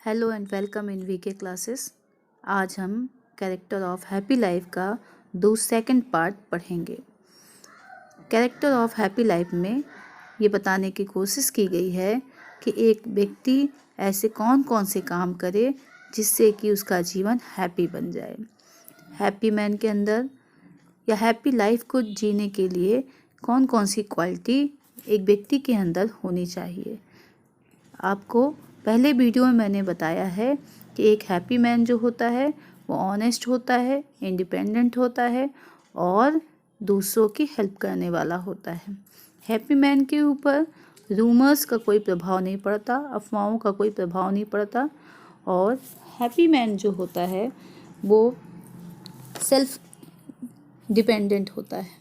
Hello and welcome in VK classes. आज हम character of happy life का second part पढ़ेंगे। कैरेक्टर ऑफ हैप्पी लाइफ में ये बताने की कोशिश की गई है कि एक व्यक्ति ऐसे कौन कौन से काम करे जिससे कि उसका जीवन हैप्पी बन जाए। हैप्पी मैन के अंदर या हैप्पी लाइफ को जीने के लिए कौन कौन सी क्वालिटी एक व्यक्ति के अंदर होनी चाहिए। आपको पहले वीडियो में मैंने बताया है कि एक हैप्पी मैन जो होता है वो ऑनेस्ट होता है, इंडिपेंडेंट होता है और दूसरों की हेल्प करने वाला होता है। हैप्पी मैन के ऊपर रूमर्स का कोई प्रभाव नहीं पड़ता, अफवाहों का कोई प्रभाव नहीं पड़ता और हैप्पी मैन जो होता है वो सेल्फ डिपेंडेंट होता है।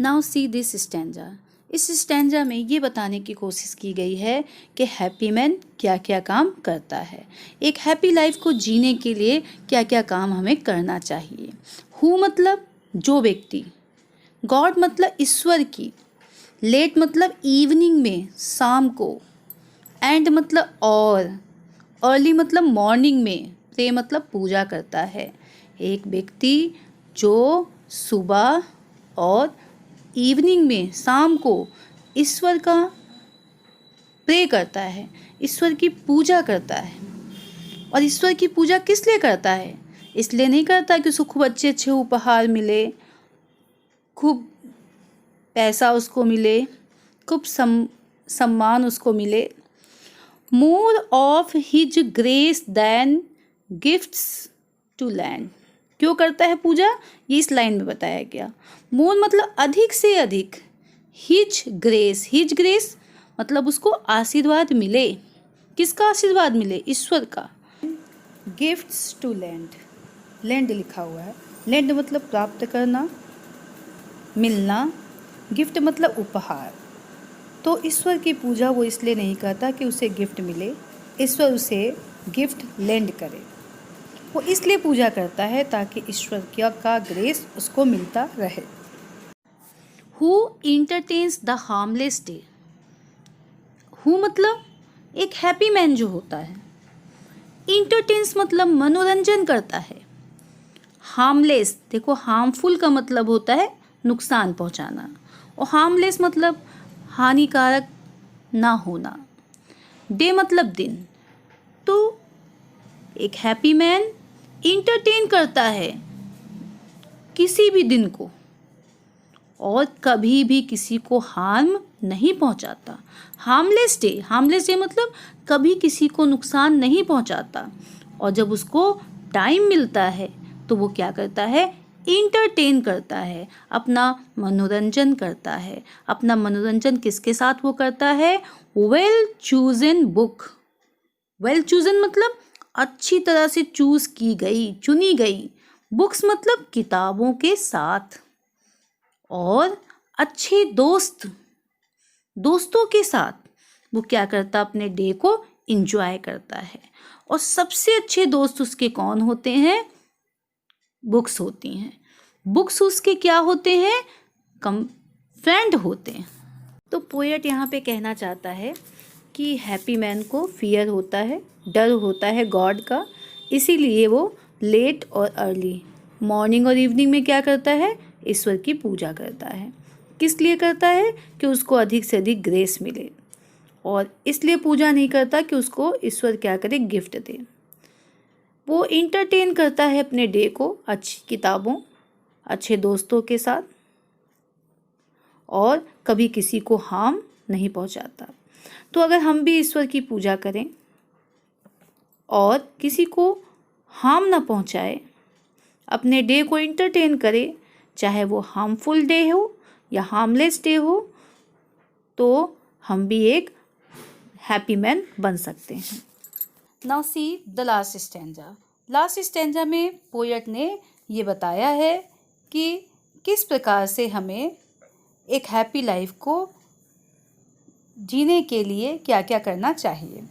Now see this stanza. इस स्टैंजा में ये बताने की कोशिश की गई है कि हैप्पी मैन क्या क्या काम करता है, एक हैप्पी लाइफ को जीने के लिए क्या क्या काम हमें करना चाहिए। हु मतलब जो व्यक्ति, गॉड मतलब ईश्वर की, लेट मतलब इवनिंग में शाम को, एंड मतलब और, अर्ली मतलब मॉर्निंग में, प्रे मतलब पूजा करता है। एक व्यक्ति जो सुबह और इवनिंग में शाम को ईश्वर का प्रे करता है, ईश्वर की पूजा करता है। और ईश्वर की पूजा किस लिए करता है? इसलिए नहीं करता कि उसको खूब अच्छे अच्छे उपहार मिले, खूब पैसा उसको मिले, खूब सम्मान उसको मिले। More of his grace than gifts to land. क्यों करता है पूजा? ये इस लाइन में बताया गया। मोर मतलब अधिक से अधिक, हिज ग्रेस मतलब उसको आशीर्वाद मिले। किसका आशीर्वाद मिले? ईश्वर का। गिफ्ट्स टू लैंड, लैंड लिखा हुआ है। लैंड मतलब प्राप्त करना, मिलना। गिफ्ट मतलब उपहार। तो ईश्वर की पूजा वो इसलिए नहीं करता कि उसे गिफ्ट मिले, ईश्वर उसे गिफ्ट लैंड करे। वो इसलिए पूजा करता है ताकि ईश्वर का ग्रेस उसको मिलता रहे। Who entertains the harmless day. Who मतलब एक हैप्पी मैन जो होता है। इंटरटेन्स मतलब मनोरंजन करता है। हार्मलेस, देखो हार्मफुल का मतलब होता है नुकसान पहुंचाना और हार्मलेस मतलब हानिकारक ना होना। डे मतलब दिन। तो एक हैप्पी मैन इंटरटेन करता है किसी भी दिन को और कभी भी किसी को हार्म नहीं पहुंचाता। हार्मलेस डे मतलब कभी किसी को नुकसान नहीं पहुंचाता। और जब उसको टाइम मिलता है तो वो क्या करता है? इंटरटेन करता है, अपना मनोरंजन करता है। अपना मनोरंजन किसके साथ वो करता है? Well chosen book. Well chosen मतलब अच्छी तरह से चूज की गई, चुनी गई। बुक्स मतलब किताबों के साथ। और अच्छे दोस्तों के साथ वो क्या करता? अपने डे को एंजॉय करता है। और सबसे अच्छे दोस्त उसके कौन होते हैं? बुक्स होती हैं। बुक्स उसके क्या होते हैं? फ्रेंड होते हैं। तो पोएट यहाँ पे कहना चाहता है कि हैप्पी मैन को फियर होता है, डर होता है गॉड का, इसीलिए वो लेट और अर्ली, मॉर्निंग और इवनिंग में क्या करता है? ईश्वर की पूजा करता है। किस लिए करता है? कि उसको अधिक से अधिक ग्रेस मिले। और इसलिए पूजा नहीं करता कि उसको ईश्वर क्या करे? गिफ्ट दे। वो इंटरटेन करता है अपने डे को अच्छी किताबों, अच्छे दोस्तों के साथ और कभी किसी को हार्म नहीं पहुंचाता। तो अगर हम भी ईश्वर की पूजा करें और किसी को हार्म ना पहुंचाए, अपने डे को इंटरटेन करें, चाहे वो हार्मफुल डे हो या हार्मलेस डे हो, तो हम भी एक हैप्पी मैन बन सकते हैं। Now see the last stanza. Last stanza में पोएट ने ये बताया है कि किस प्रकार से हमें एक हैप्पी लाइफ को जीने के लिए क्या क्या करना चाहिए।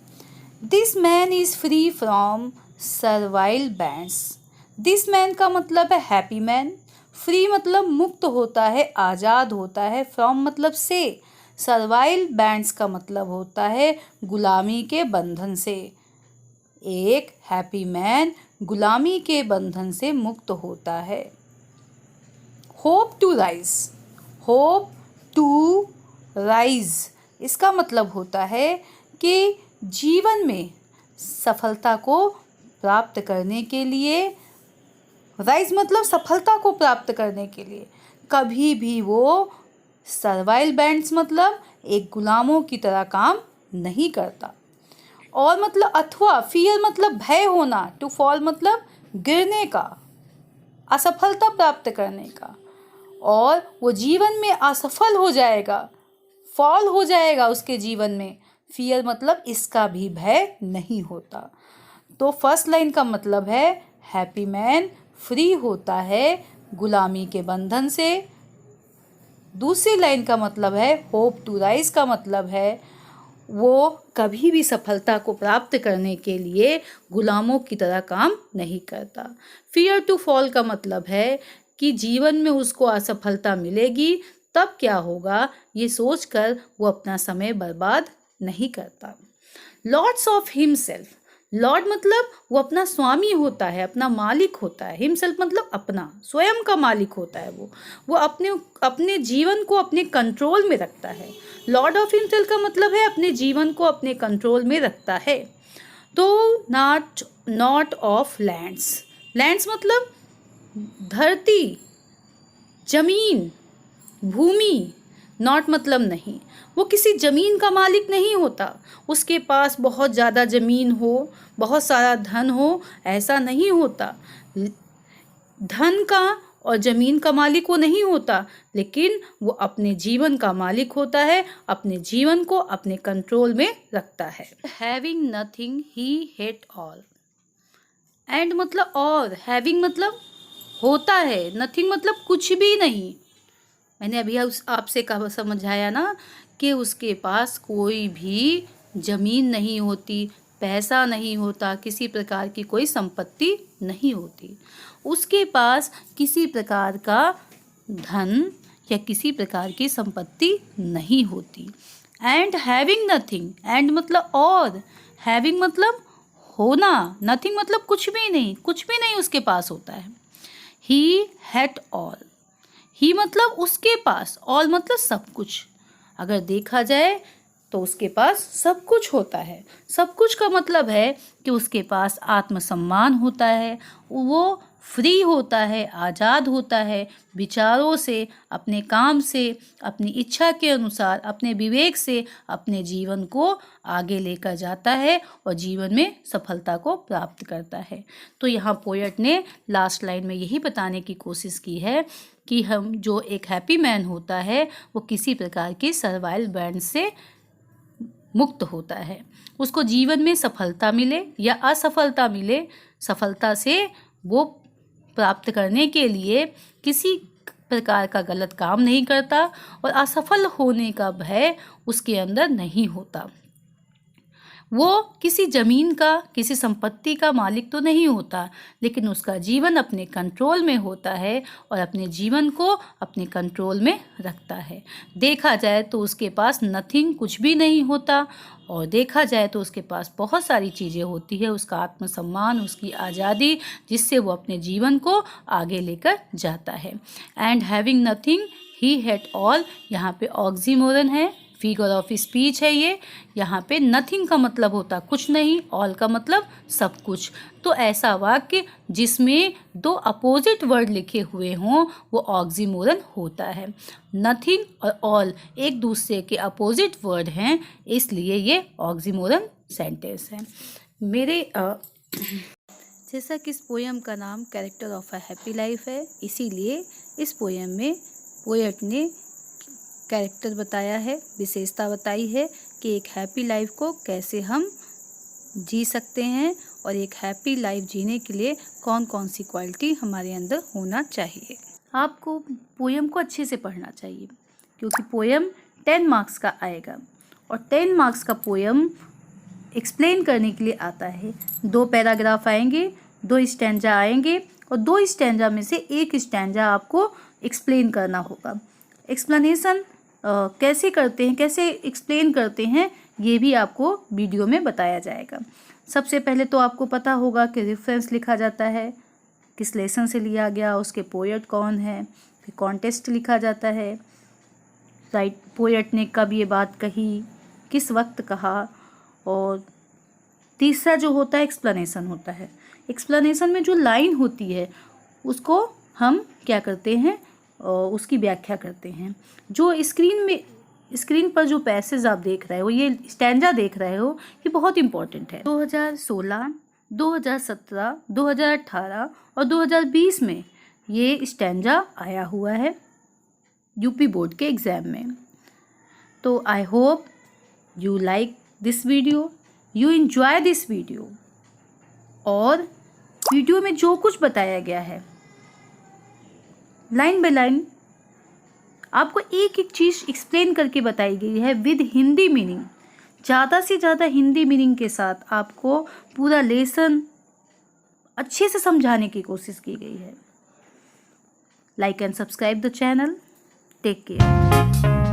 This man is free from servile bands. This man का मतलब है हैप्पी मैन। फ्री मतलब मुक्त होता है, आज़ाद होता है। फ्रॉम मतलब से, सर्वाइल बैंड्स का मतलब होता है गुलामी के बंधन से। एक हैप्पी मैन गुलामी के बंधन से मुक्त होता है। Hope to rise, hope to rise इसका मतलब होता है कि जीवन में सफलता को प्राप्त करने के लिए, राइज मतलब सफलता को प्राप्त करने के लिए कभी भी वो सर्वाइल बैंड्स मतलब एक गुलामों की तरह काम नहीं करता। और मतलब अथवा फियर मतलब भय होना, टू फॉल मतलब गिरने का, असफलता प्राप्त करने का, और वो जीवन में असफल हो जाएगा, फॉल हो जाएगा उसके जीवन में, फियर मतलब इसका भी भय नहीं होता। तो फर्स्ट लाइन का मतलब है हैप्पी मैन फ्री होता है गुलामी के बंधन से। दूसरी लाइन का मतलब है होप टू राइज का मतलब है वो कभी भी सफलता को प्राप्त करने के लिए गुलामों की तरह काम नहीं करता। फियर टू फॉल का मतलब है कि जीवन में उसको असफलता मिलेगी, तब क्या होगा ये सोचकर वो अपना समय बर्बाद नहीं करता। लॉर्ड्स ऑफ हिमसेल्फ, लॉर्ड मतलब वो अपना स्वामी होता है, अपना मालिक होता है। हिमसेल्फ मतलब अपना, स्वयं का मालिक होता है वो अपने जीवन को अपने कंट्रोल में रखता है। लॉर्ड ऑफ हिमसेल्फ का मतलब है अपने जीवन को अपने कंट्रोल में रखता है। तो नॉट ऑफ लैंड्स, लैंड्स मतलब धरती, जमीन, भूमि। नॉट मतलब नहीं, वो किसी ज़मीन का मालिक नहीं होता, उसके पास बहुत ज़्यादा ज़मीन हो, बहुत सारा धन हो, ऐसा नहीं होता। धन का और ज़मीन का मालिक वो नहीं होता, लेकिन वो अपने जीवन का मालिक होता है, अपने जीवन को अपने कंट्रोल में रखता है। Having nothing he hate all. And मतलब और, हैविंग मतलब होता है, नथिंग मतलब कुछ भी नहीं। मैंने अभी आपसे कहा समझाया ना कि उसके पास कोई भी ज़मीन नहीं होती, पैसा नहीं होता, किसी प्रकार की कोई संपत्ति नहीं होती, उसके पास किसी प्रकार का धन या किसी प्रकार की संपत्ति नहीं होती। एंड हैविंग नथिंग, एंड मतलब और, हैविंग मतलब होना, नथिंग मतलब कुछ भी नहीं उसके पास होता है। ही हैड ऑल, ही मतलब उसके पास, ऑल मतलब सब कुछ। अगर देखा जाए तो उसके पास सब कुछ होता है। सब कुछ का मतलब है कि उसके पास आत्मसम्मान होता है, वो फ्री होता है, आज़ाद होता है, विचारों से, अपने काम से, अपनी इच्छा के अनुसार, अपने विवेक से अपने जीवन को आगे लेकर जाता है और जीवन में सफलता को प्राप्त करता है। तो यहाँ पोएट ने लास्ट लाइन में यही बताने की कोशिश की है कि हम जो एक हैप्पी मैन होता है वो किसी प्रकार की सर्वाइवल बैंड से मुक्त होता है। उसको जीवन में सफलता मिले या असफलता मिले, सफलता से वो प्राप्त करने के लिए किसी प्रकार का गलत काम नहीं करता और असफल होने का भय उसके अंदर नहीं होता। वो किसी ज़मीन का, किसी संपत्ति का मालिक तो नहीं होता, लेकिन उसका जीवन अपने कंट्रोल में होता है और अपने जीवन को अपने कंट्रोल में रखता है। देखा जाए तो उसके पास नथिंग, कुछ भी नहीं होता, और देखा जाए तो उसके पास बहुत सारी चीज़ें होती है, उसका आत्मसम्मान, उसकी आज़ादी, जिससे वो अपने जीवन को आगे लेकर जाता है। And having nothing he had all, यहाँ पे ऑक्सीमोरन है, फिगर ऑफ स्पीच है ये। यहाँ पे नथिंग का मतलब होता कुछ नहीं, ऑल का मतलब सब कुछ। तो ऐसा वाक्य जिसमें दो अपोजिट वर्ड लिखे हुए हों वो ऑक्सीमोरन होता है। नथिंग और ऑल एक दूसरे के अपोजिट वर्ड हैं, इसलिए ये ऑक्सीमोरन सेंटेंस है। मेरे जैसा कि इस पोएम का नाम character of a happy life है, इसीलिए इस पोएम में पोएट ने कैरेक्टर बताया है, विशेषता बताई है कि एक हैप्पी लाइफ को कैसे हम जी सकते हैं और एक हैप्पी लाइफ जीने के लिए कौन कौन सी क्वालिटी हमारे अंदर होना चाहिए। आपको पोएम को अच्छे से पढ़ना चाहिए क्योंकि पोएम 10 मार्क्स का आएगा और 10 मार्क्स का पोएम एक्सप्लेन करने के लिए आता है। 2 पैराग्राफ आएंगे, 2 स्टैंजा आएंगे और 2 स्टैंजा में से एक स्टैंजा आपको एक्सप्लेन करना होगा। एक्सप्लेनेशन कैसे करते हैं, कैसे एक्सप्लेन करते हैं, ये भी आपको वीडियो में बताया जाएगा। सबसे पहले तो आपको पता होगा कि रेफरेंस लिखा जाता है, किस लेसन से लिया गया, उसके पोएट कौन है। फिर कॉन्टेक्स्ट लिखा जाता है, राइट, पोएट ने कब ये बात कही, किस वक्त कहा। और तीसरा जो होता है एक्सप्लेनेशन होता है। एक्सप्लेनेशन में जो लाइन होती है उसको हम क्या करते हैं, उसकी व्याख्या करते हैं। जो स्क्रीन पर जो पैसेज आप देख रहे हो, ये स्टैंजा देख रहे हो, ये बहुत इंपॉर्टेंट है। 2016, 2017, 2018 और 2020 में ये स्टैंजा आया हुआ है यूपी बोर्ड के एग्ज़ाम में। तो I hope you like this video, you enjoy this video. और वीडियो में जो कुछ बताया गया है लाइन बाय लाइन आपको एक एक चीज़ एक्सप्लेन करके बताई गई है विद हिंदी मीनिंग। ज़्यादा से ज़्यादा हिंदी मीनिंग के साथ आपको पूरा लेसन अच्छे से समझाने की कोशिश की गई है। Like and subscribe the channel. Take care.